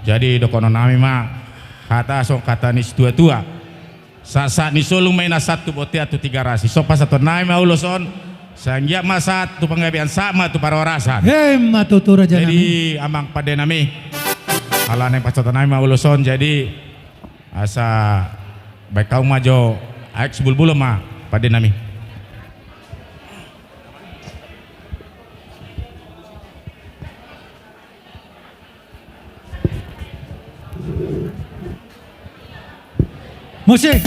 Jadi dokono nami mah kata so kata nis tua-tua. Saat ni sulung main satu bote atau tiga rasi. So pas satu nami mau uloson sangja mah satu penggabian sama tu para orasan. Matutur aja. Jadi amang pada nami. Ala neng pas satu nami mau uloson jadi asa baik kau majo aik sebul-bul mah pada nami. Musik.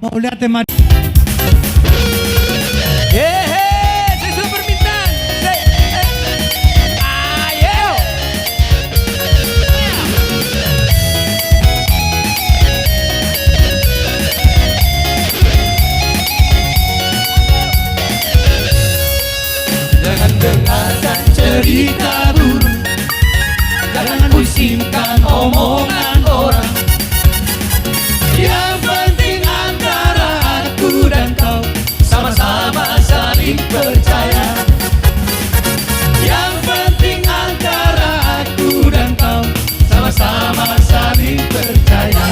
Mau lihat tema. Saya sudah permintaan. Ayo. Jangan dengarkan cerita buruk, jangan pusingkan omongan orang. Yang penting antara aku dan kau sama-sama saling percaya. Yang penting antara aku dan kau sama-sama saling percaya.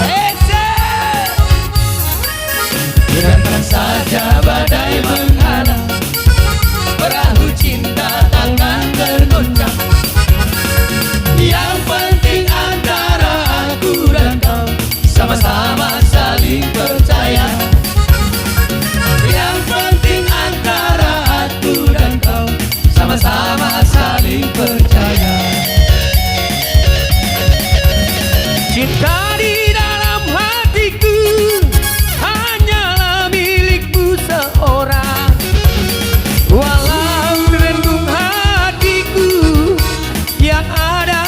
Biarkan saja badai menghadang, perahu cinta takkan tergoncang. Yang penting antara aku dan kau sama-sama saling percaya. Yang penting antara aku dan kau sama-sama saling percaya. Cinta di dalam hatiku hanyalah milikmu seorang. Walau renung hatiku yang ada